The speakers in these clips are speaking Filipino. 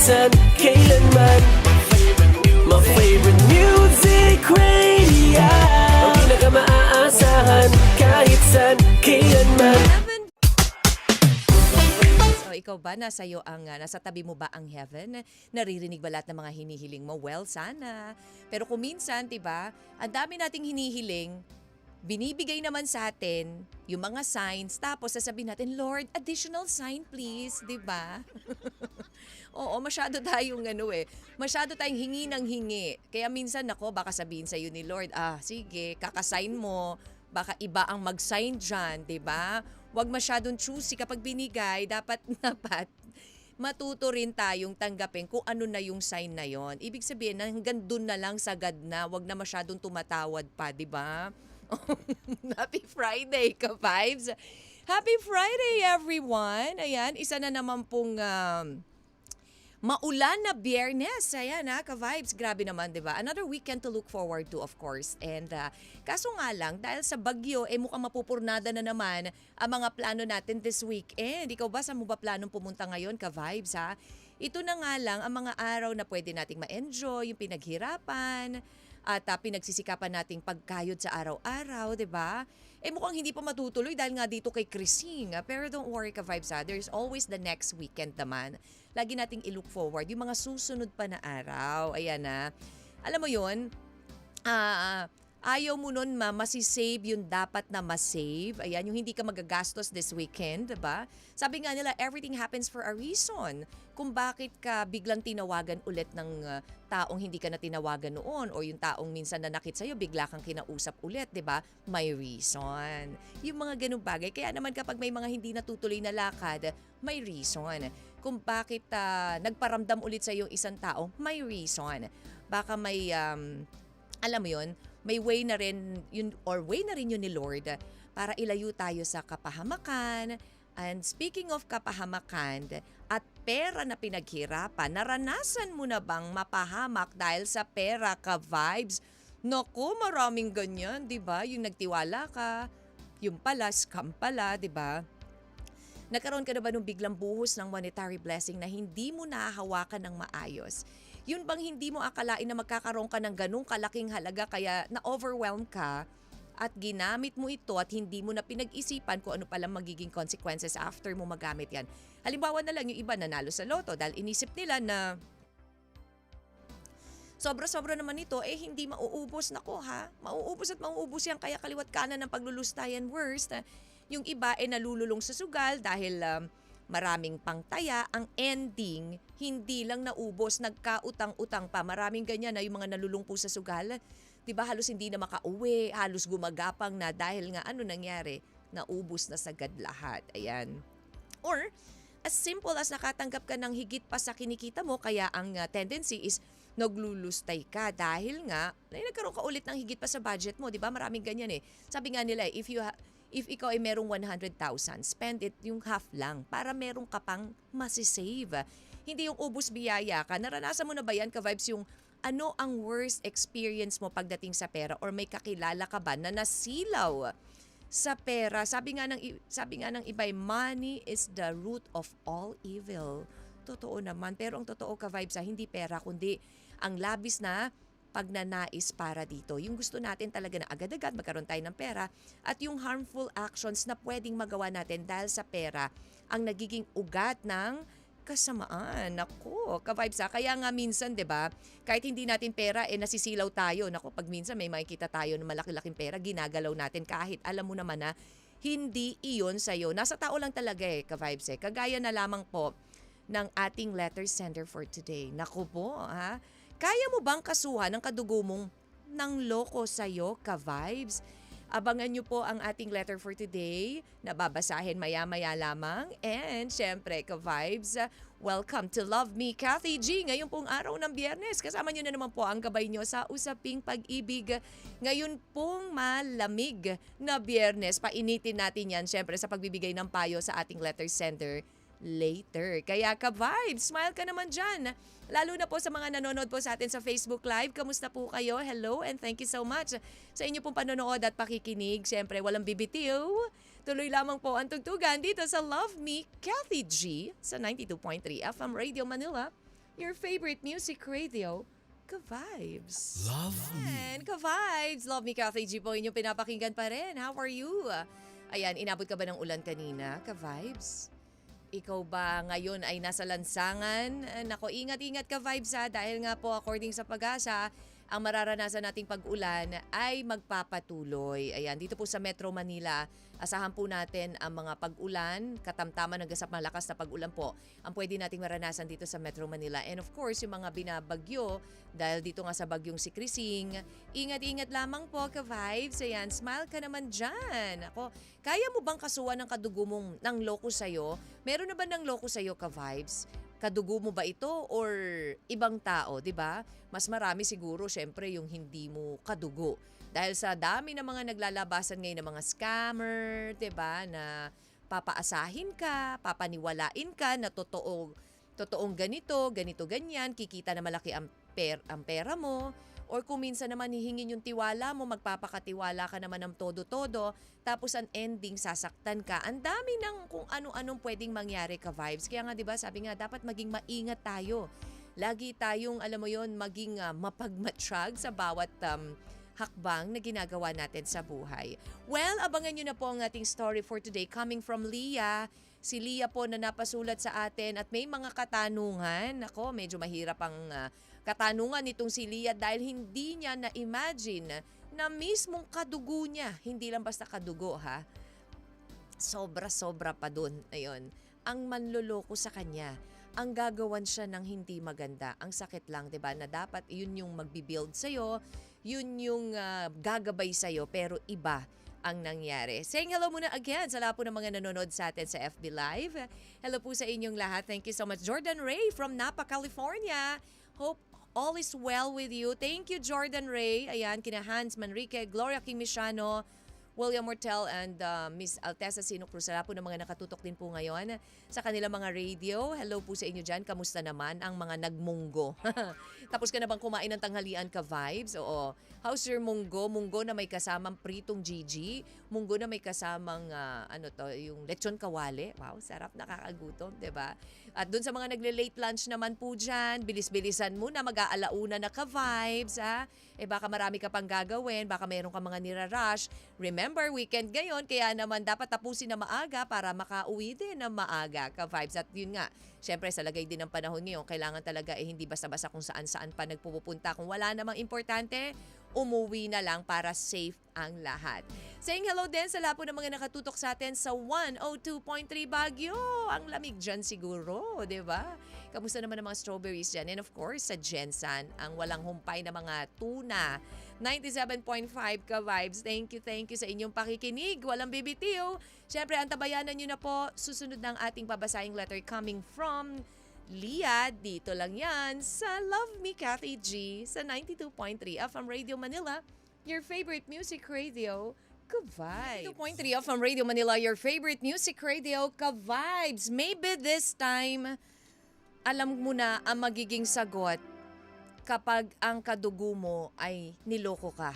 saan, kailanman. My favorite music radio. Ang pinaka-maaasahan, kahit saan, kailanman. So, ikaw ba, nasa tabi mo ba ang heaven? Naririnig ba lahat ng mga hinihiling mo? Well, sana. Pero kung minsan, diba, ang dami nating hinihiling, binibigay naman sa atin yung mga signs, tapos sasabihin natin, Lord, additional sign please, diba? Oo, masyado tayong masyado tayong hingi ng hingi. Kaya minsan, baka sabihin sa'yo ni Lord, sige, kakasign mo, baka iba ang mag-sign dyan, diba? Huwag masyadong choosy kapag binigay, dapat matuto rin tayong tanggapin kung ano na yung sign na yon. Ibig sabihin, hanggang dun na lang sagad na, huwag na masyadong tumatawad pa, di ba? Happy Friday, ka-vibes! Happy Friday, everyone! Ayan, isa na naman pong maulan na Biyernes. Ayan ka-vibes. Grabe naman, di ba? Another weekend to look forward to, of course. And kaso nga lang, dahil sa bagyo, mukhang mapupurnada na naman ang mga plano natin this weekend. Ikaw ba, saan mo ba planong pumunta ngayon, ka-vibes, ha? Ito na nga lang ang mga araw na pwede nating ma-enjoy, yung pinaghirapan, at pinagsisikapan nating pagkayod sa araw-araw, di ba? Mukhang hindi pa matutuloy dahil nga dito kay Chrissing. Pero don't worry, ka-vibes, ha? There's always the next weekend naman. Lagi nating i-look forward yung mga susunod pa na araw. Ayan na. Alam mo yun, ayaw mo nun masisave yung dapat na masave. Ayan, yung hindi ka magagastos this weekend, diba? Sabi nga nila, everything happens for a reason. Kung bakit ka biglang tinawagan ulit ng taong hindi ka na tinawagan noon, o yung taong minsan nanakit sa'yo, bigla kang kinausap ulit, diba? May reason. Yung mga ganung bagay. Kaya naman kapag may mga hindi natutuloy na lakad, may reason. Kung bakit nagparamdam ulit sa'yo isang tao, may reason. Baka may, alam mo yun, may way na rin yun, or way na rin yun ni Lord para ilayo tayo sa kapahamakan. And speaking of kapahamakan at pera na pinaghirapan, naranasan mo na bang mapahamak dahil sa pera, ka-vibes? Naku, maraming ganyan, di ba? Yung nagtiwala ka, yung pala, scam pala, di ba? Nagkaroon ka na ba nung biglang buhos ng monetary blessing na hindi mo nahahawakan ng maayos? Yun bang hindi mo akalain na magkakaroon ka ng ganung kalaking halaga kaya na-overwhelm ka at ginamit mo ito at hindi mo na pinag-isipan kung ano palang magiging consequences after mo magamit yan? Halimbawa na lang yung iba nanalo sa loto dahil inisip nila na sobra-sobra naman ito, hindi mauubos. Nako ha, mauubos at mauubos yan kaya kaliwat kanan ng paglulustayan worst. Yung iba nalululong sa sugal dahil maraming pangtaya. Ang ending, hindi lang naubos, nagkautang-utang pa. Maraming ganyan na yung mga nalulung po sa sugal. Diba halos hindi na makauwi, halos gumagapang na dahil nga nangyari, naubos na sagad lahat. Ayan. Or, as simple as nakatanggap ka ng higit pa sa kinikita mo, kaya ang tendency is naglulustay ka dahil nga nagkaroon ka ulit ng higit pa sa budget mo. Diba maraming ganyan Sabi nga nila, if ikaw ay merong 100,000, spend it yung half lang para merong ka pang masisave. Hindi yung ubus biyaya ka. Naranasan mo na ba yan, ka-vibes, yung ano ang worst experience mo pagdating sa pera or may kakilala ka ba na nasilaw sa pera? Sabi nga ng iba, money is the root of all evil. Totoo naman. Pero ang totoo, ka-vibes, hindi pera kundi ang labis na pagnanais para dito. Yung gusto natin talaga na agad-agad magkaroon tayo ng pera at yung harmful actions na pwedeng magawa natin dahil sa pera ang nagiging ugat ng kasamaan. Naku, ka-vibes kaya nga minsan, 'di ba? Kahit hindi natin pera nasisilaw tayo. Naku, pag minsan may makikita tayo ng malaki-laking pera, ginagalaw natin kahit alam mo naman na hindi iyon sa'yo. Nasa tao lang talaga ka-vibes Kagaya na lamang po ng ating letter sender for today. Naku po, ha? Kaya mo bang kasuhan ng kadugo mong nang loko sa'yo, ka-vibes? Abangan nyo po ang ating letter for today na babasahin maya-maya lamang. And syempre, ka-vibes, welcome to Love Me, Kathy G. Ngayon pong araw ng Biyernes, kasama nyo na naman po ang gabay nyo sa Usaping Pag-ibig. Ngayon pong malamig na Biyernes, painitin natin yan syempre sa pagbibigay ng payo sa ating letter sender later. Kaya ka-vibes, smile ka naman dyan. Lalo na po sa mga nanonood po sa atin sa Facebook Live. Kamusta po kayo? Hello and thank you so much sa inyo pong panonood at pakikinig. Siyempre, walang bibitiw. Tuloy lamang po ang tugtugan dito sa Love Me, Kathy G sa 92.3 FM Radio Manila. your favorite music radio, Ka-Vibes. Love And Ka-Vibes, Love Me Kathy G po inyong pinapakinggan pa rin. How are you? Ayan, inabot ka ba ng ulan kanina, Ka-Vibes? Ikaw ba ngayon ay nasa lansangan? Nako, ingat-ingat ka vibes ha dahil nga po according sa pag-asa, ang mararanasan nating pag-ulan ay magpapatuloy. Ayan, dito po sa Metro Manila, asahan po natin ang mga pag-ulan, katamtaman hanggang sa malakas na pag-ulan po ang pwede nating maranasan dito sa Metro Manila. And of course, yung mga binabagyo, dahil dito nga sa bagyong si Krising, ingat-ingat lamang po ka-vibes. Ayan, smile ka naman dyan. Ako, kaya mo bang kasuhan ng kadugo mong ng loko sa'yo? Meron na ba ng loko sa'yo ka-vibes? Kadugo mo ba ito or ibang tao, 'di ba? Mas marami siguro syempre yung hindi mo kadugo. Dahil sa dami ng mga naglalabasan ngayon ng mga scammer, 'di ba, na papaasahin ka, papaniwalain ka na totoong ganito ganyan, kikita na malaki ang pera mo. Or kung minsan naman hihingin yung tiwala mo, magpapakatiwala ka naman ng todo-todo, tapos ang ending, sasaktan ka. Ang dami ng kung ano-anong pwedeng mangyari ka vibes. Kaya nga 'di ba sabi nga, dapat maging maingat tayo. Lagi tayong, alam mo yon, maging mapagmatsyag sa bawat hakbang na ginagawa natin sa buhay. Well, abangan nyo na po ang ating story for today coming from Leah. Si Leah po na napasulat sa atin at may mga katanungan. Ako, medyo mahirap ang katanungan nitong si Leah dahil hindi niya na-imagine na mismong kadugo niya, hindi lang basta kadugo ha, sobra-sobra pa dun, ayun, ang manloloko sa kanya. Ang gagawan siya ng hindi maganda. Ang sakit lang, 'di ba? Na dapat yun yung magbi-build sa yun yung gagabay sa pero iba ang nangyari. Saying hello muna again sa lahat po ng mga nanonood sa atin sa FB Live. Hello po sa inyong lahat. Thank you so much. Jordan Ray from Napa, California. Hope all is well with you. Thank you, Jordan Ray. Ayan, kina Hans Manrique, Gloria Kimishano, William Mortel and Miss Altesa Sino Cruz. Sala po ng mga nakatutok din po ngayon sa kanilang mga radio. Hello po sa inyo dyan. Kamusta naman ang mga nagmunggo? Tapos ka na bang kumain ng tanghalian ka vibes? Oo. How's your munggo? Munggo na may kasamang pritong Gigi. Munggo na may kasamang yung lechon kawali. Wow, sarap, nakakagutom, 'di ba? At dun sa mga nagle-late lunch naman po dyan, bilis-bilisan mo na mag-aalauna na ka vibes, ha? Baka marami ka pang gagawin, baka mayroon ka mga nirarush. Remember, weekend ngayon, kaya naman dapat tapusin na maaga para makauwi din na maaga ka-vibes. At yun nga, syempre sa lagay din ng panahon ngayon, kailangan talaga hindi basta-basta kung saan-saan pa nagpupunta. Kung wala namang importante, umuwi na lang para safe ang lahat. Saying hello din sa lahat po ng mga nakatutok sa atin sa 102.3 Baguio. Ang lamig dyan siguro, di ba? Kamusta naman ang mga strawberries dyan? And of course, sa Jensan, ang walang humpay na mga tuna. 97.5 ka-vibes. Thank you sa inyong pakikinig. Walang bibitiw. Siyempre, antabayanan nyo na po. Susunod ng ating babasahing letter coming from Leah, dito lang yan sa Love Me Kathy G sa 92.3 FM Radio Manila, your favorite music radio, Ka-Vibes. 92.3 FM Radio Manila, your favorite music radio, Ka-Vibes. Maybe this time, alam mo na ang magiging sagot kapag ang kadugo mo ay niloko ka.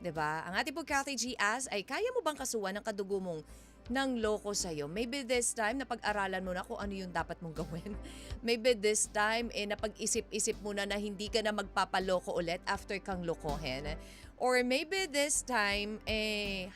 'Di ba? Ang ating po Kathy G as ay kaya mo bang kasuhan ng kadugo mong nang loko sa'yo? Maybe this time, napag-aralan mo na kung ano yung dapat mong gawin. Maybe this time, napag-isip-isip mo na hindi ka na magpapaloko ulit after kang lokohin. Or maybe this time,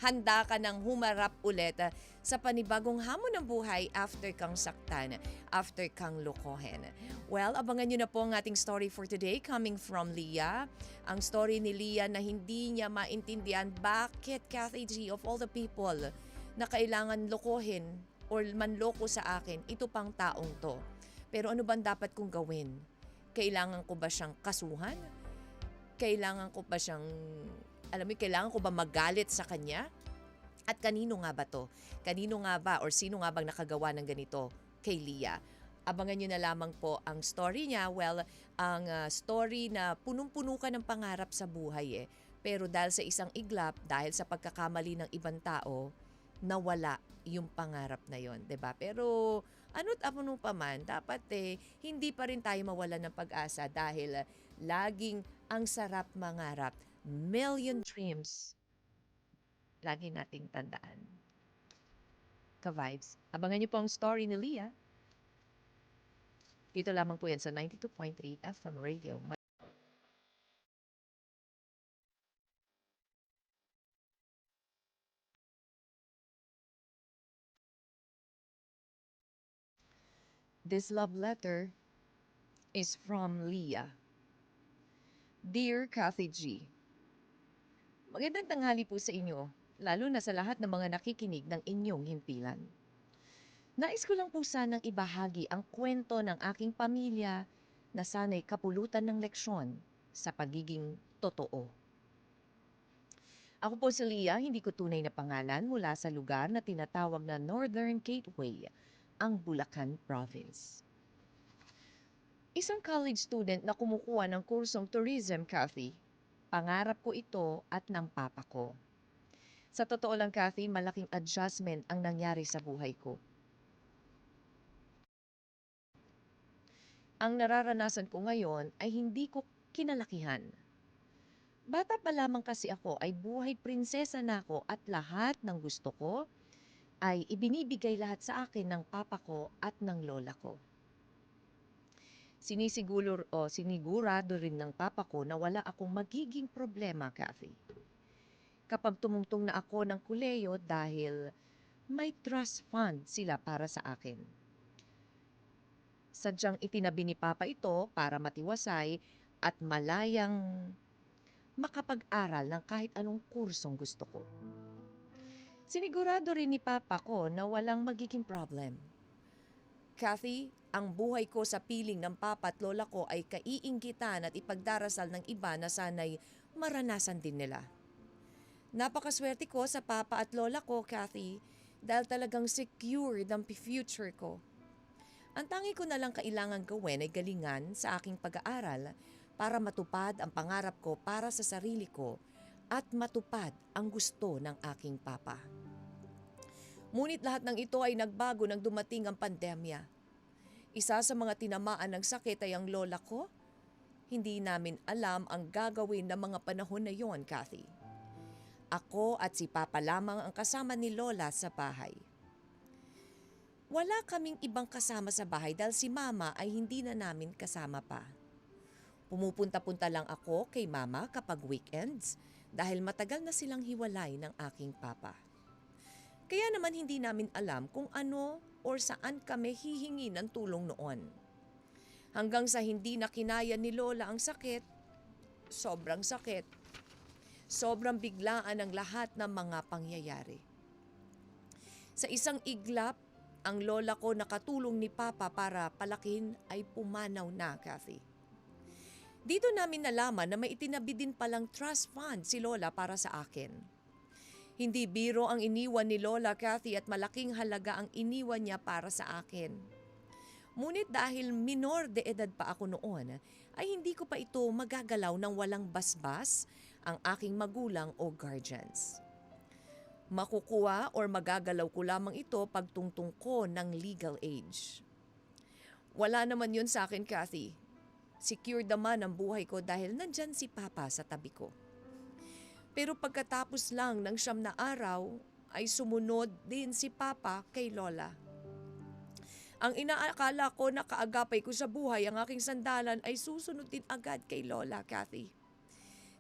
handa ka nang humarap ulit sa panibagong hamon ng buhay after kang saktan, after kang lokohin. Well, abangan nyo na po ang ating story for today coming from Leah. Ang story ni Leah na hindi niya maintindihan bakit Kathy G of all the people na kailangan lokohin or manloko sa akin, ito pang taong to. Pero ano bang dapat kong gawin? Kailangan ko ba siyang kasuhan? Kailangan ko ba siyang, kailangan ko ba magalit sa kanya? At kanino nga ba to? Kanino nga ba or sino nga bang nakagawa ng ganito kay Leah? Abangan nyo na lamang po ang story niya. Well, ang story na punong-puno ka ng pangarap sa buhay Pero dahil sa isang iglap, dahil sa pagkakamali ng ibang tao, nawala yung pangarap na yon, 'di ba? Pero ano't ano pa man, dapat hindi pa rin tayo mawalan ng pag-asa dahil laging ang sarap mangarap. Million dreams. Lagi nating tandaan. Ka-vibes. Abangan niyo po ang story ni Leah. Dito lamang po yan sa 92.3 FM Radio. This love letter is from Leah. Dear Kathy G, magandang tanghali po sa inyo, lalo na sa lahat ng mga nakikinig ng inyong himpilan. Nais ko lang po sanang ibahagi ang kwento ng aking pamilya na sana'y kapulutan ng leksyon sa pagiging totoo. Ako po si Leah, hindi ko tunay na pangalan, mula sa lugar na tinatawag na Northern Gateway, ang Bulacan Province. Isang college student na kumukuha ng kursong tourism, Kathy. Pangarap ko ito at ng papa ko. Sa totoo lang, Kathy, malaking adjustment ang nangyari sa buhay ko. Ang nararanasan ko ngayon ay hindi ko kinalakihan. Bata pa lamang kasi ako ay buhay prinsesa na ako at lahat ng gusto ko ay ibinibigay lahat sa akin ng papa ko at ng lola ko. Sinigurado rin ng papa ko na wala akong magiging problema, Kathy. Kapag tumungtong na ako ng kuleyo dahil may trust fund sila para sa akin. Sadyang itinabi ni papa ito para matiwasay at malayang makapag-aral ng kahit anong kursong gusto ko. Sinigurado rin ni papa ko na walang magiging problem. Kathy, ang buhay ko sa piling ng papa at lola ko ay kaiinggitan at ipagdarasal ng iba na sana'y maranasan din nila. Napakaswerte ko sa papa at lola ko, Kathy, dahil talagang secured ang future ko. Ang tangi ko na lang kailangan gawin ay galingan sa aking pag-aaral para matupad ang pangarap ko para sa sarili ko at matupad ang gusto ng aking papa. Ngunit lahat ng ito ay nagbago nang dumating ang pandemya. Isa sa mga tinamaan ng sakit ay ang lola ko. Hindi namin alam ang gagawin ng mga panahon na yon, Kathy. Ako at si papa lamang ang kasama ni lola sa bahay. Wala kaming ibang kasama sa bahay dahil si mama ay hindi na namin kasama pa. Pumupunta-punta lang ako kay mama kapag weekends dahil matagal na silang hiwalay ng aking papa. Kaya naman hindi namin alam kung ano or saan kami hihingi ng tulong noon. Hanggang sa hindi na kinaya ni lola ang sakit, sobrang sakit, sobrang biglaan ang lahat ng mga pangyayari. Sa isang iglap, ang lola ko nakatulong ni papa para palakin ay pumanaw na, Kathy. Dito namin nalaman na may itinabi din palang trust fund si lola para sa akin. Hindi biro ang iniwan ni lola, Kathy, at malaking halaga ang iniwan niya para sa akin. Ngunit dahil minor de edad pa ako noon, ay hindi ko pa ito magagalaw ng walang basbas ang aking magulang o guardians. Makukuha or magagalaw ko lamang ito pagtungtong ko ng legal age. Wala naman yun sa akin, Kathy. Secure naman ang buhay ko dahil nandyan si papa sa tabi ko. Pero pagkatapos lang ng 9 na araw ay sumunod din si papa kay lola. Ang inaakala ko na kaagapay ko sa buhay ang aking sandalan ay susunod din agad kay lola, Kathy.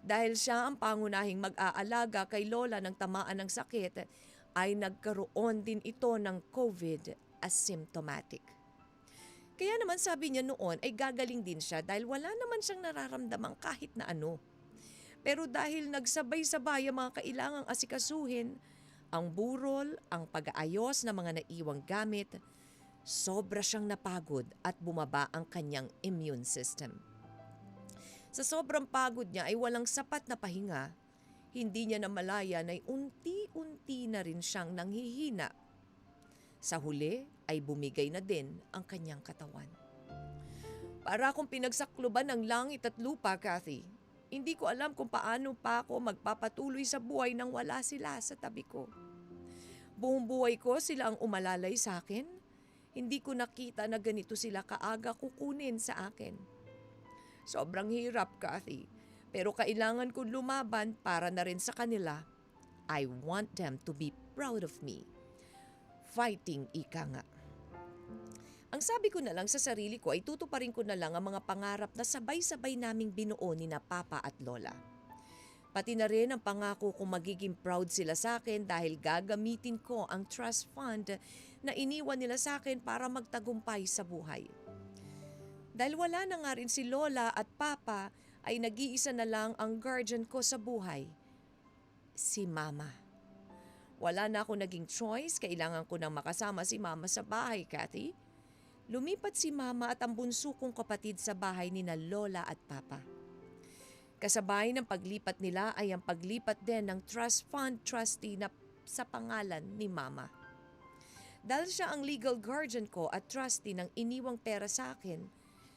Dahil siya ang pangunahing mag-aalaga kay lola ng tamaan ng sakit, ay nagkaroon din ito ng COVID asymptomatic. Kaya naman sabi niya noon ay gagaling din siya dahil wala naman siyang nararamdaman kahit na ano. Pero dahil nagsabay-sabay ang mga kailangang asikasuhin, ang burol, ang pag-aayos ng mga naiwang gamit, sobra siyang napagod at bumaba ang kanyang immune system. Sa sobrang pagod niya ay walang sapat na pahinga, hindi niya namalayan ay unti-unti na rin siyang nanghihina. Sa huli ay bumigay na din ang kanyang katawan. Para akong pinagsakluban ng langit at lupa, Kathy. Hindi ko alam kung paano pa ako magpapatuloy sa buhay nang wala sila sa tabi ko. Buong buhay ko sila ang umalalay sa akin. Hindi ko nakita na ganito sila kaaga kukunin sa akin. Sobrang hirap, Kathy. Pero kailangan kong lumaban para na rin sa kanila. I want them to be proud of me. Fighting, ika nga. Ang sabi ko na lang sa sarili ko ay tutuparin ko na lang ang mga pangarap na sabay-sabay naming binuo ni na Papa at Lola. Pati na rin ang pangako kung magiging proud sila sa akin dahil gagamitin ko ang trust fund na iniwan nila sa akin para magtagumpay sa buhay. Dahil wala na nga rin si Lola at Papa ay nag-iisa na lang ang guardian ko sa buhay, si Mama. Wala na ako naging choice, kailangan ko nang makasama si Mama sa bahay, Kathy. Lumipat si Mama at ang bunso kong kapatid sa bahay ni na Lola at Papa. Kasabay ng paglipat nila ay ang paglipat din ng trust fund trustee na sa pangalan ni Mama. Dahil siya ang legal guardian ko at trustee ng iniwang pera sa akin,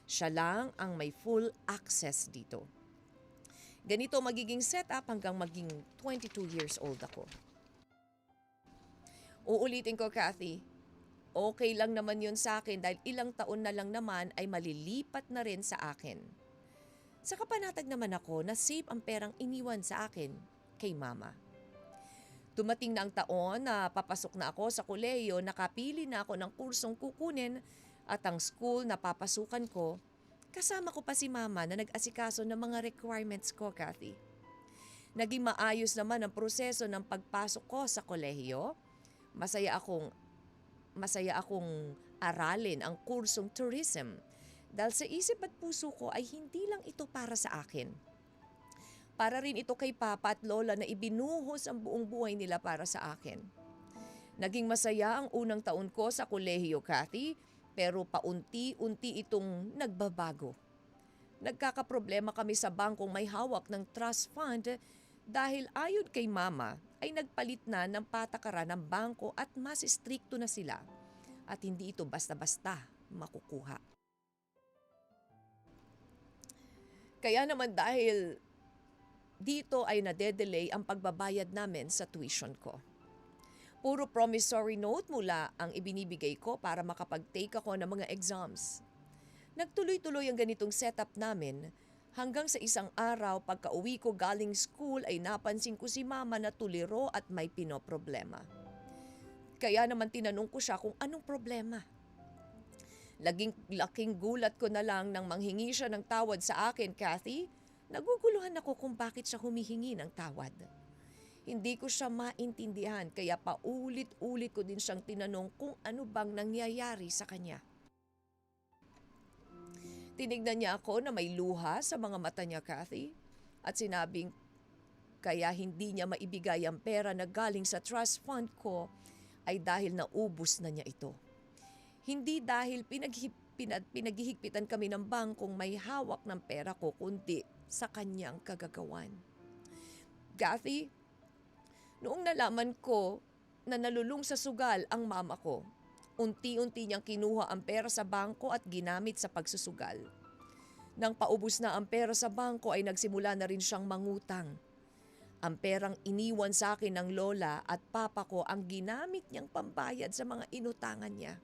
siya lang ang may full access dito. Ganito magiging setup hanggang maging 22 years old ako. Uulitin ko, Kathy, okay lang naman yun sa akin dahil ilang taon na lang naman ay malilipat na rin sa akin. Sa kapanatag naman ako na safe ang perang iniwan sa akin kay Mama. Dumating na ang taon na papasok na ako sa kolehiyo, nakapili na ako ng kursong kukunin at ang school na papasukan ko, kasama ko pa si Mama na nag-asikaso ng mga requirements ko, Kathy. Naging maayos naman ang proseso ng pagpasok ko sa kolehiyo. Masaya akong aralin ang kursong tourism dahil sa isip at puso ko ay hindi lang ito para sa akin. Para rin ito kay Papa at Lola na ibinuhos ang buong buhay nila para sa akin. Naging masaya ang unang taon ko sa kolehiyo, Kathy, pero paunti-unti itong nagbabago. Nagkakaproblema kami sa bangkong may hawak ng trust fund dahil ayon kay Mama ay nagpalit na ng patakaran ng bangko at mas strikto na sila at hindi ito basta-basta makukuha. Kaya naman dahil dito ay nade-delay ang pagbabayad namin sa tuition ko. Puro promissory note mula ang ibinibigay ko para makapag-take ako ng mga exams. Nagtuloy-tuloy ang ganitong setup namin hanggang sa isang araw pagka-uwi ko galing school ay napansin ko si Mama na tuliro at may pinoproblema. Kaya naman tinanong ko siya kung anong problema. Laking gulat ko na lang nang manghingi siya ng tawad sa akin, Kathy. Naguguluhan ako kung bakit siya humihingi ng tawad. Hindi ko siya maintindihan kaya paulit-ulit ko din siyang tinanong kung ano bang nangyayari sa kanya. Tinignan niya ako na may luha sa mga mata niya, Kathy, at sinabing kaya hindi niya maibigay ang pera na galing sa trust fund ko ay dahil naubos na niya ito. Hindi dahil pinaghihigpitan kami ng bangkong may hawak ng pera ko kundi sa kanyang kagagawan. Kathy, noong nalaman ko na nalulung sa sugal ang mama ko, unti-unti niyang kinuha ang pera sa bangko at ginamit sa pagsusugal. Nang paubos na ang pera sa bangko ay nagsimula na rin siyang mangutang. Ang perang iniwan sa akin ng Lola at Papa ko ang ginamit niyang pambayad sa mga inutangan niya.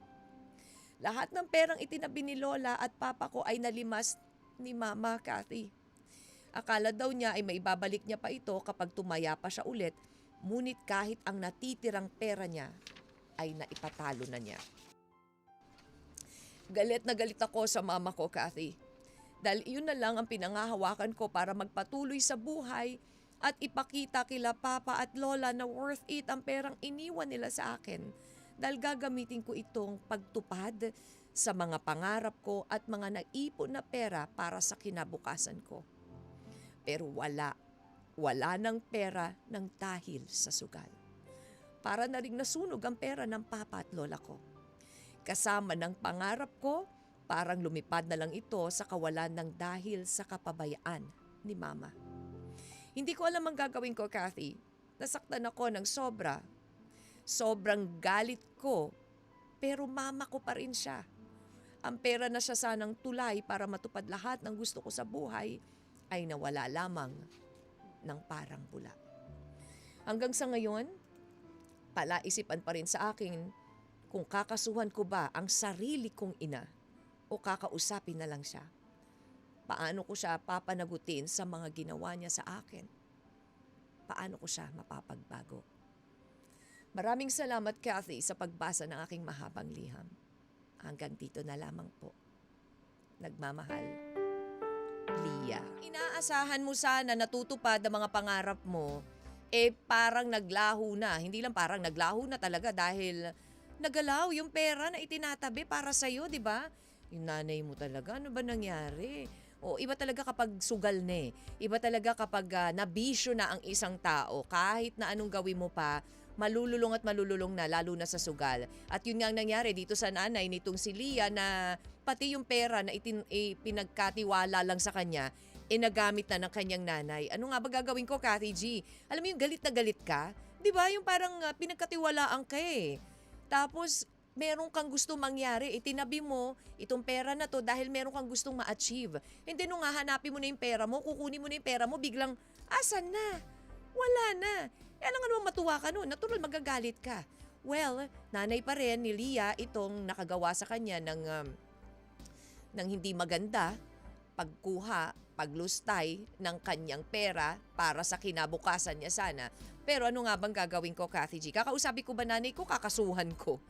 Lahat ng perang itinabi ni Lola at Papa ko ay nalimas ni Mama, Kathy. Akala daw niya ay maibabalik niya pa ito kapag tumaya pa siya ulit, ngunit kahit ang natitirang pera niya ay naipatalo na niya. Galit na galit ako sa mama ko, Kathy. Dahil iyon na lang ang pinangahawakan ko para magpatuloy sa buhay at ipakita kila Papa at Lola na worth it ang perang iniwan nila sa akin. Dahil gagamitin ko itong pagtupad sa mga pangarap ko at mga naipon na pera para sa kinabukasan ko. Pero wala ng pera ng dahil sa sugal. Para na ring nasunog ang pera ng Papa at Lola ko. Kasama ng pangarap ko, parang lumipad na lang ito sa kawalan ng dahil sa kapabayaan ni Mama. Hindi ko alam ang gagawin ko, Kathy. Nasaktan ako ng sobra. Sobrang galit ko, pero mama ko pa rin siya. Ang pera na siya sanang tulay para matupad lahat ng gusto ko sa buhay ay nawala lamang ng parang bula. Hanggang sa ngayon, palaisipan pa rin sa akin kung kakasuhan ko ba ang sarili kong ina o kakausapin na lang siya. Paano ko siya papanagutin sa mga ginawa niya sa akin? Paano ko siya mapapagbago? Maraming salamat, Kathy, sa pagbasa ng aking mahabang liham. Hanggang dito na lamang po. Nagmamahal, Lia. Inaasahan mo sana natutupad ang mga pangarap mo, parang naglaho na. Hindi lang parang naglaho na talaga dahil nagalaw yung pera na itinatabi para sa'yo, di ba? Yung nanay mo talaga, ano ba nangyari? O iba talaga kapag sugal na eh. Iba talaga kapag nabisyo na ang isang tao. Kahit na anong gawin mo pa, malululong at malululong na, lalo na sa sugal. At yun nga ang nangyari dito sa nanay nitong si Lia na pati yung pera na pinagkatiwala lang sa kanya, nagamit na ng kanyang nanay. Ano nga ba gagawin ko, Cathy G? Alam mo yung galit na galit ka? Di ba? Yung parang pinagkatiwalaan ka eh. Tapos, meron kang gusto mangyari, itinabi mo itong pera na to dahil meron kang gustong ma-achieve. Hindi nung hahanapin mo na yung pera mo, kukunin mo na yung pera mo, biglang, asan na? Wala na. Alam nga naman matuwa ka nun, natural magagalit ka. Well, nanay pa rin ni Lia itong nakagawa sa kanya ng hindi maganda, pagkuha, paglustay ng kanyang pera para sa kinabukasan niya sana. Pero ano nga bang gagawin ko, Cathy G? Kakausapin ko ba nanay ko? Kakasuhan ko.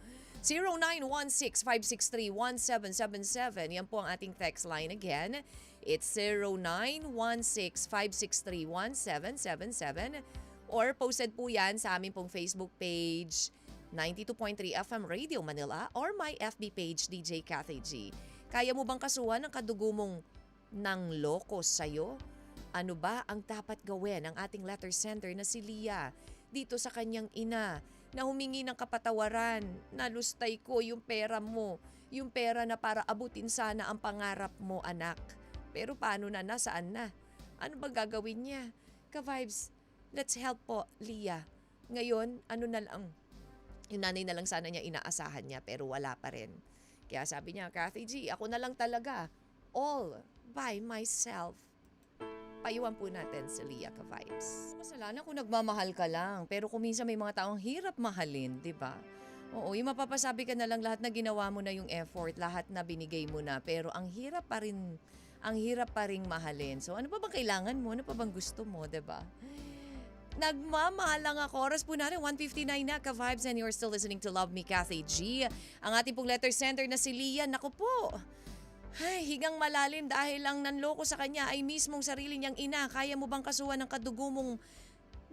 0916-563-1777. Yan po ang ating text line again. It's 0916-563-1777. Or posted po yan sa aming pong Facebook page, 92.3 FM Radio Manila, or my FB page, DJ Cathy G. Kaya mo bang kasuhan ng kadugo mong nang loko sa'yo? Ano ba ang dapat gawin ng ating letter sender na si Lia dito sa kanyang ina na humingi ng kapatawaran? Nalustay ko yung pera mo, yung pera na para abutin sana ang pangarap mo, anak. Pero paano na, nasaan na? Ano ba gagawin niya? Ka-vibes, let's help po, Lia. Ngayon, ano na lang, yung nanay na lang sana niya inaasahan niya pero wala pa rin. Kaya sabi niya, Cathy G, ako na lang talaga. All by myself. Payuhan po natin si Lia, ka-vibes. Masalanan kung nagmamahal ka lang. Pero kung minsan may mga taong hirap mahalin, di ba? Oo, yung mapapasabi ka na lang lahat na ginawa mo na yung effort, lahat na binigay mo na. Pero ang hirap pa rin mahalin. So ano pa bang kailangan mo? Ano pa bang gusto mo, di ba? Nagmamahal lang ako. Oras po natin, 1:59 na, ka-vibes, and you're still listening to Love Me, Cathy G. Ang ating pong letter sender na si Lia, naku po. Ay, higang malalim dahil lang nanloko sa kanya ay mismong sarili niyang ina. Kaya mo bang kasuhan ng kadugo mong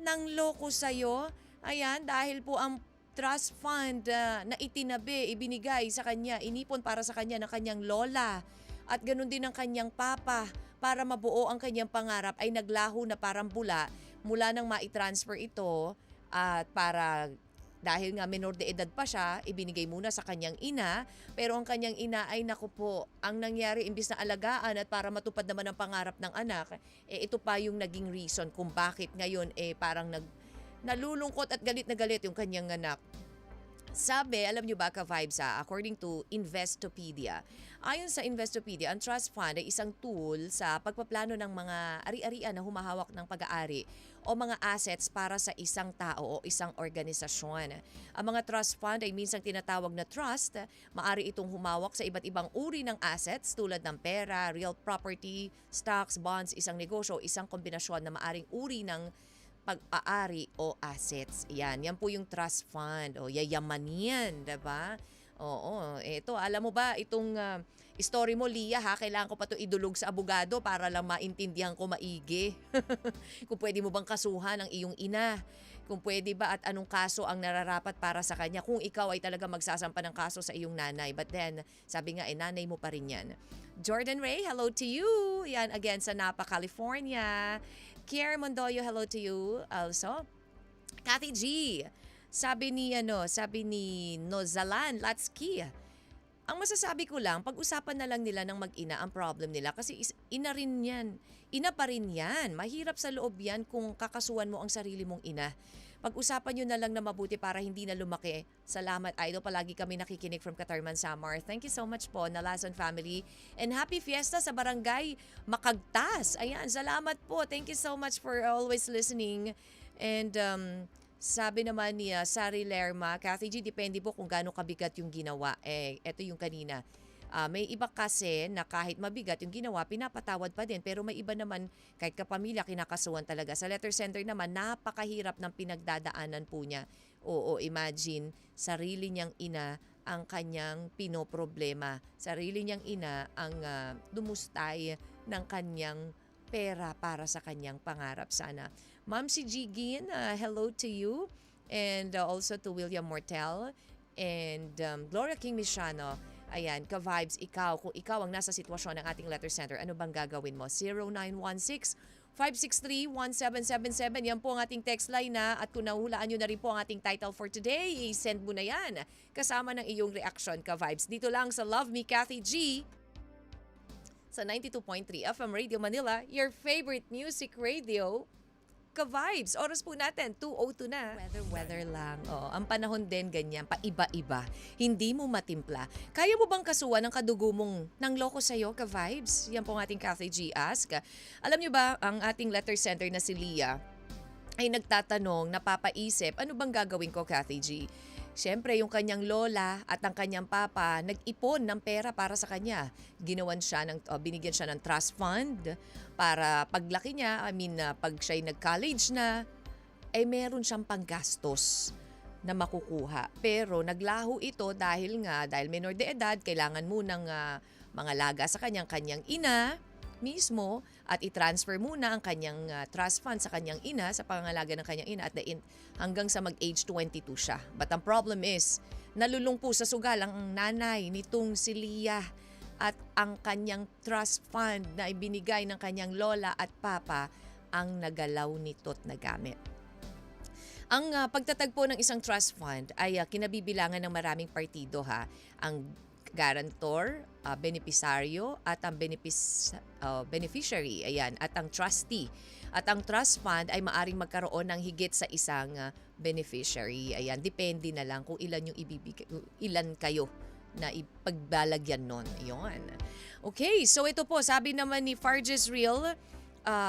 nanloko sa'yo? Ayan, dahil po ang trust fund na itinabi, ibinigay sa kanya, inipon para sa kanya ng kanyang lola at ganun din ng kanyang papa para mabuo ang kanyang pangarap ay naglaho na parang bula mula nang maitransfer ito at para dahil nga menor de edad pa siya, ibinigay muna sa kanyang ina. Pero ang kanyang ina ay naku po, ang nangyari imbis na alagaan at para matupad naman ang pangarap ng anak, ito pa yung naging reason kung bakit ngayon parang nalulungkot at galit na galit yung kanyang anak. Sabi, alam nyo ba ka-vibes according to Investopedia, ayon sa Investopedia, ang trust fund ay isang tool sa pagpaplano ng mga ari-arian na humahawak ng pag-aari o mga assets para sa isang tao o isang organisasyon. Ang mga trust fund ay minsang tinatawag na trust, maari itong humawak sa iba't ibang uri ng assets tulad ng pera, real property, stocks, bonds, isang negosyo, isang kombinasyon na maaring uri ng pag-aari o assets. Yan po yung trust fund. O yayamanin, diba? Oo, eto, alam mo ba, itong story mo, Lia, kailangan ko pa ito idulog sa abogado para lang maintindihan ko maigi. Kung pwede mo bang kasuhan ang iyong ina. Kung pwede ba at anong kaso ang nararapat para sa kanya. Kung ikaw ay talaga magsasampa ng kaso sa iyong nanay. But then, sabi nga, nanay mo pa rin yan. Jordan Ray, hello to you. Yan again sa Napa, California. Kier Mondoyo, hello to you also. Cathy G, sabi ni Nozalan Latsky, ang masasabi ko lang, pag-usapan na lang nila ng mag-ina ang problem nila kasi ina rin yan. Ina pa rin yan. Mahirap sa loob yan kung kakasuhan mo ang sarili mong ina. Pag-usapan nyo na lang na mabuti para hindi na lumaki. Salamat, Idol. Palagi kami nakikinig from Catarman, Samar. Thank you so much po, Nalason family. And happy fiesta sa Barangay Makagtas. Ayan, salamat po. Thank you so much for always listening. And sabi naman ni Sari Lerma, Cathy G, depende po kung gaano kabigat yung ginawa. Ito yung kanina. May iba kasi na kahit mabigat yung ginawa, pinapatawad pa din. Pero may iba naman, kahit kapamilya, kinakasuhan talaga. Sa letter sender naman, napakahirap ng pinagdadaanan po niya. Oo, imagine, sarili niyang ina ang kanyang pinoproblema. Sarili niyang ina ang dumustay ng kanyang pera para sa kanyang pangarap sana. Ma'am si Jigin, hello to you. And also to William Mortel and Gloria King Misiano. Ayan, ka-vibes, ikaw, kung ikaw ang nasa sitwasyon ng ating letter center, ano bang gagawin mo? 0916-563-1777. Yan po ang ating text line na at kung nahulaan nyo na rin po ang ating title for today, i-send mo na yan kasama ng iyong reaction, ka-vibes. Dito lang sa Love Me Kathy G sa 92.3 FM Radio Manila, your favorite music radio. Ka-vibes, oras po natin, 2:02 na. Weather lang. Oh, ang panahon din ganyan, paiba-iba. Hindi mo matimpla. Kaya mo bang kasuhan ng kadugo mong nang loko sa'yo, ka-vibes? Yan po ang ating Kathy G ask. Alam niyo ba, ang ating letter center na si Leah ay nagtatanong, napapaisip, ano bang gagawin ko, Kathy G? Siyempre, yung kanyang lola at ang kanyang papa nag-ipon ng pera para sa kanya. Binigyan siya ng trust fund para paglaki niya, pag siya'y nag-college na, ay meron siyang panggastos na makukuha. Pero naglaho ito dahil minor de edad, kailangan mo ng mga laga sa kanyang ina mismo at i-transfer muna ang kanyang trust fund sa kanyang ina, sa pangangalaga ng kanyang ina hanggang sa mag-age 22 siya. But ang problem is, nalulung po sa sugal ang nanay nitong si Leah at ang kanyang trust fund na ibinigay ng kanyang lola at papa ang nagalaw nito't nagamit. Ang pagtatagpo ng isang trust fund ay kinabibilangan ng maraming partido ha. Ang guarantor, benepisaryo at ang beneficiary, ayan, at ang trustee. At ang trust fund ay maaring magkaroon ng higit sa isang beneficiary. Ayan, depende na lang kung ilan yung ilan kayo na ipagbalagyan nun. Ayun. Okay, so ito po, sabi naman ni Farges Real,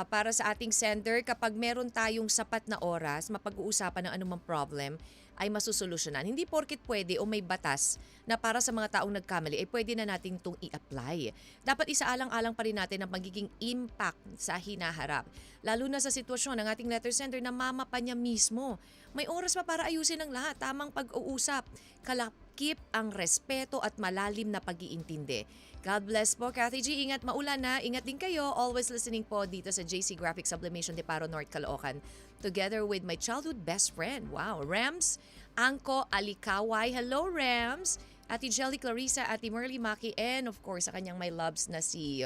para sa ating sender, kapag meron tayong sapat na oras, mapag-uusapan ng anumang problem, ay masusolusyonan. Hindi porkit pwede o may batas na para sa mga taong nagkamali ay pwede na natin itong i-apply. Dapat isaalang-alang pa rin natin ang magiging impact sa hinaharap. Lalo na sa sitwasyon ng ating letter sender na mama pa niya mismo. May oras pa para ayusin ang lahat. Tamang pag-uusap, kalakip ang respeto at malalim na pag-iintindi. God bless po, Kathy G. Ingat, maulan na. Ingat din kayo. Always listening po dito sa JC Graphic Sublimation de Paro, North Caloocan. Together with my childhood best friend. Wow, Rams Angko Alikaway. Hello, Rams. Ate Jelly Clarissa, Ate Merly Maki, and of course, sa kanyang my loves na si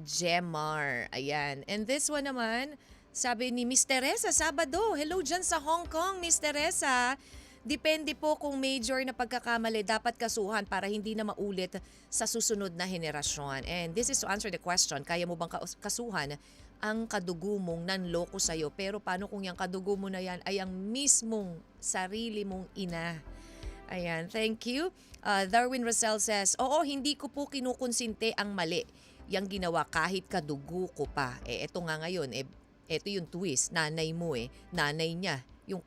Jemar. Ayan. And this one naman, sabi ni Miss Teresa, Sabado. Hello dyan sa Hong Kong, Miss Teresa. Depende po kung major na pagkakamali dapat kasuhan para hindi na maulit sa susunod na henerasyon. And this is to answer the question, kaya mo bang kasuhan ang kadugo mong nanloko sa'yo? Pero paano kung yung kadugo mo na yan ay ang mismong sarili mong ina? Ayan, thank you. Darwin Rosel says, oo, hindi ko po kinukonsinte ang mali. Yang ginawa kahit kadugo ko pa. Eto nga ngayon, eto yung twist. Nanay mo nanay niya, yung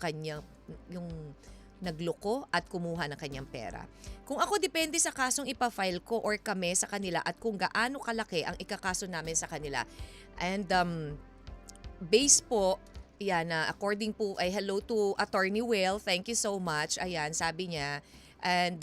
nagloko at kumuha ng kanyang pera. Kung ako, depende sa kasong ipa-file ko or kami sa kanila at kung gaano kalaki ang ikakaso namin sa kanila. And base po, yan, according po ay hello to Attorney Will, thank you so much. Ayan, sabi niya. And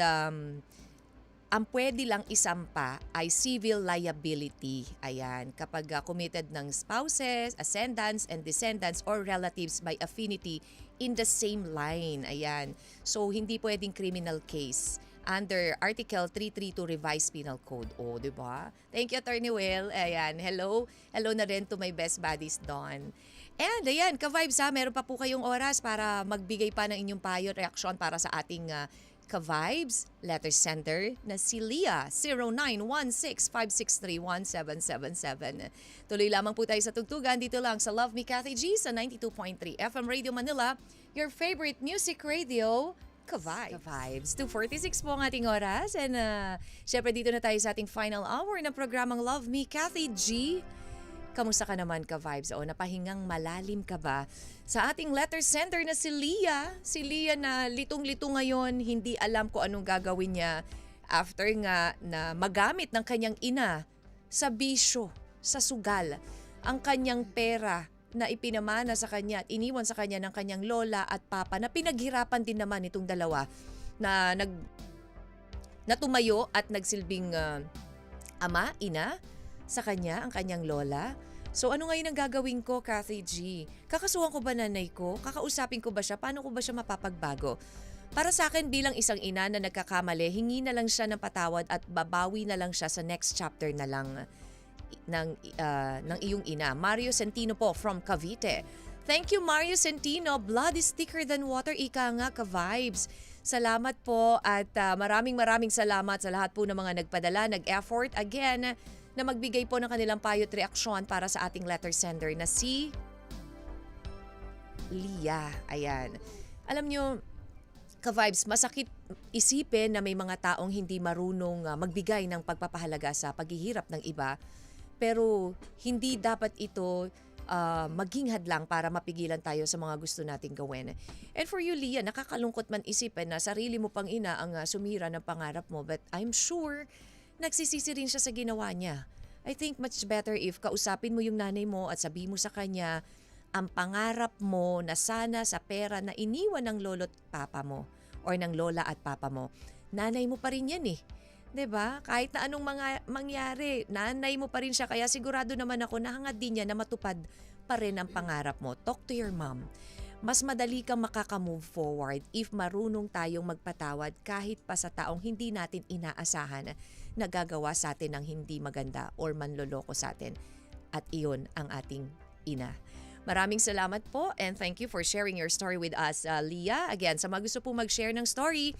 ang pwede lang isampa ay civil liability. Ayan, kapag committed ng spouses, ascendants, and descendants or relatives by affinity in the same line. Ayan. So, hindi pwedeng criminal case under Article 332 Revised Penal Code. O, di ba? Thank you, Attorney Will. Ayan. Hello. Hello na rin to my best buddies, Don. And ayan, ka-vibes meron pa po kayong oras para magbigay pa ng inyong payo, reaksyon para sa ating ka-vibes letter sender na si Leah, 0916-563-1777. Tuloy lamang po tayo sa tugtugan dito lang sa Love Me Kathy G sa 92.3 FM Radio Manila, your favorite music radio, ka-vibes. 2:46 po ang ating oras and syempre dito na tayo sa ating final hour ng programang Love Me Kathy G. Kamusta ka naman, ka-vibes? O napahingang malalim ka ba? Sa ating letter sender na si Leah na litong-lito ngayon, hindi alam kung anong gagawin niya after nga na magamit ng kanyang ina sa bisyo, sa sugal, ang kanyang pera na ipinamana sa kanya at iniwan sa kanya ng kanyang lola at papa na pinaghirapan din naman itong dalawa na tumayo at nagsilbing ama, ina sa kanya, ang kanyang lola. So ano ngayon ang gagawin ko, Kathy G? Kakasuhan ko ba nanay ko? Kakausapin ko ba siya? Paano ko ba siya mapapagbago? Para sa akin bilang isang ina na nagkakamali, hingi na lang siya ng patawad at babawi na lang siya sa next chapter na lang ng iyong ina. Mario Centino po from Cavite. Thank you, Mario Centino. Blood is thicker than water. Ika nga, ka-vibes. Salamat po at maraming salamat sa lahat po ng mga nagpadala, nag-effort again na magbigay po ng kanilang payo't reaksyon para sa ating letter sender na si Lia. Ayan. Alam nyo, ka-vibes, masakit isipin na may mga taong hindi marunong magbigay ng pagpapahalaga sa paghihirap ng iba. Pero hindi dapat ito maging hadlang para mapigilan tayo sa mga gusto nating gawin. And for you, Lia, nakakalungkot man isipin na sarili mo pang ina ang sumira ng pangarap mo, but I'm sure nagsisisi rin siya sa ginawa niya. I think much better if kausapin mo yung nanay mo at sabihin mo sa kanya ang pangarap mo na sana sa pera na iniwan ng lolo't papa mo or ng lola at papa mo. Nanay mo pa rin yan eh. 'Di ba? Kahit na anong mangyari, nanay mo pa rin siya. Kaya sigurado naman ako na hangad din niya na matupad pa rin ang pangarap mo. Talk to your mom. Mas madali kang makaka-move forward if marunong tayong magpatawad kahit pa sa taong hindi natin inaasahan na gagawa sa atin ng hindi maganda or manloloko sa atin. At iyon ang ating ina. Maraming salamat po and thank you for sharing your story with us, Lia. Again, sa mga gusto po mag-share ng story,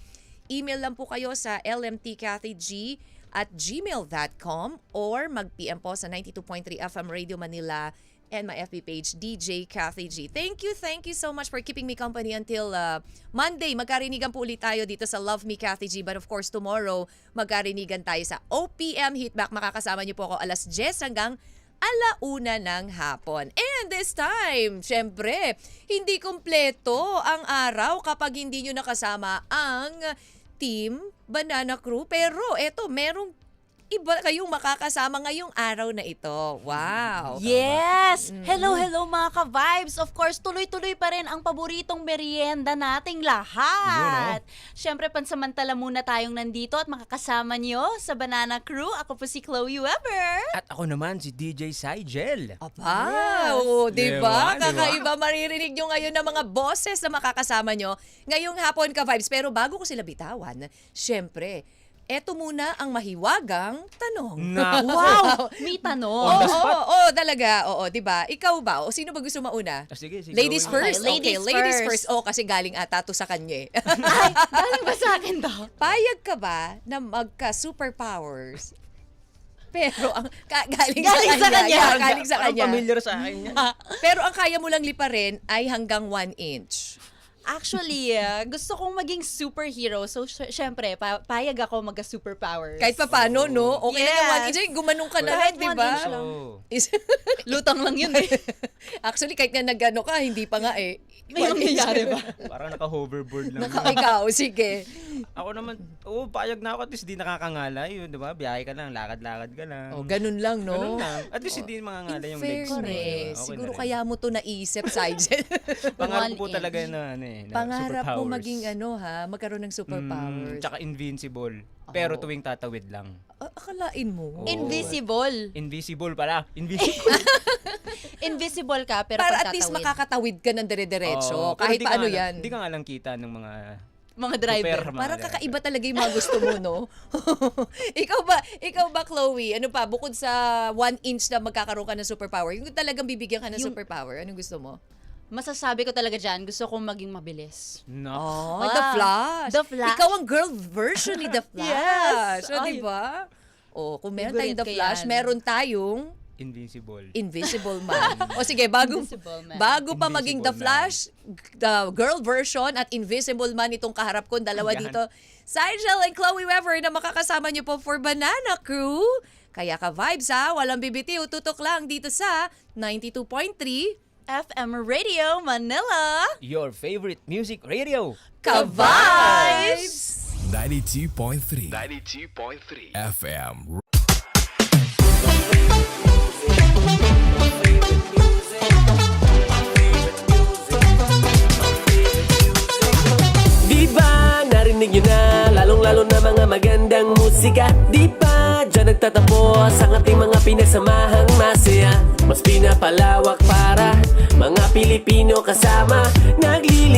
email lang po kayo sa lmtkathyg@gmail.com or mag-PM po sa 92.3 FM Radio Manila and my FB page, DJ Kathy G. Thank you so much for keeping me company until Monday. Magkarinigan po ulit tayo dito sa Love Me Kathy G. But of course, tomorrow, magkarinigan tayo sa OPM Hitback. Makakasama niyo po ako alas 10 hanggang 1:00 ng hapon. And this time, syempre, hindi kumpleto ang araw kapag hindi nyo nakasama ang Team Banana Crew. Pero eto, merong iba kayong makakasama ngayong araw na ito. Wow! Yes! Hello mga ka-vibes! Of course, tuloy-tuloy pa rin ang paboritong merienda nating lahat. Siyempre, pansamantala muna tayong nandito at makakasama nyo sa Banana Crew. Ako po si Chloe Weber. At ako naman si DJ Sigel. Aba, Yes. diba? Diba? Kakaiba maririnig nyo ngayon ng mga boses na makakasama nyo ngayong hapon ka-vibes. Pero bago ko sila bitawan, syempre, eto muna ang mahiwagang tanong. Wow! May tanong. Oo, talaga. Oo, diba? Ikaw ba? O sino ba gusto mauna? Sige. Ladies Chloe. first? Okay, Okay, ladies ladies first. first. Oh, kasi galing ata to sa kanya eh. Ay, galing ba sa akin to? Payag ka ba na magka-superpowers? Pero ang galing Galing sa sa kanya. kanya. Yeah, galing sa Parang kanya. familiar sa akin yan. Pero ang kaya mo lang liparin ay hanggang 1 inch. Actually, gusto kong maging superhero. So, syempre, payag ako magka-superpowers. Kahit pa paano, no? Okay na yung 1 inch. Ay, gumanong ka na lang, Kahit di 1 ba? inch lang. Lutang lang yun eh. Actually, kahit na nagano ka, hindi pa nga eh. May nangyayari ba? Parang naka-hoverboard lang. Ikaw, sige. Ako naman, payag na ako at least di nakakangala yun, di ba? Biyahe ka lang, lakad-lakad ka lang. Oh, ganun lang, no? Ganun lang. At least hindi mangangala yung legs mo. Fairness, Okay siguro na rin. kaya mo to naisip, Sigel. Pangarap ko po 1 talaga inch. na ano eh. na Pangarap mo superpowers. maging magkaroon ng superpowers. Tsaka invincible. Pero Oh. tuwing tatawid lang. Akalain mo. Oo. Invisible. Invisible pala. Invisible. Invisible ka, pero Para at least pagtatawid. makakatawid ka ng dire-diretso. Oo, pero Kahit di pa ka ano nga lang- yan. Di ka nga lang kita ng mga Mga driver. super, mga Parang driver. kakaiba talaga yung mga gusto mo, no? ikaw ba, Chloe? Ano pa, bukod sa 1 inch na magkakaroon ka ng superpower, yung talagang bibigyan ka ng superpower, anong gusto mo? Masasabi ko talaga dyan, gusto kong maging mabilis. No. Oh, Ah, The Flash. The Flash. Ikaw ang girl version ni The Flash. Yes. So, Ay. di ba? Oh, kung meron Favorite tayong The ko Flash, yan. meron tayong Invisible. Invisible Man. O sige, bago Invisible Man. pa maging The Invisible Flash, the girl version at Invisible Man itong kaharap ko, dalawa Yan. dito. Sigel and Chloe Weber na makakasama niyo po for Banana Crew. Kaya ka-vibes ha, walang bibitiw, tutok lang dito sa 92.3 FM Radio Manila. Your favorite music radio. Ka-vibes! 92.3 FM. Di ba narinig nyo na sikat, di ba? Diyan nagtatapos ang ating mga pinagsamahang masaya. Mas pinapalawak para mga Pilipino kasama. Naglilingkod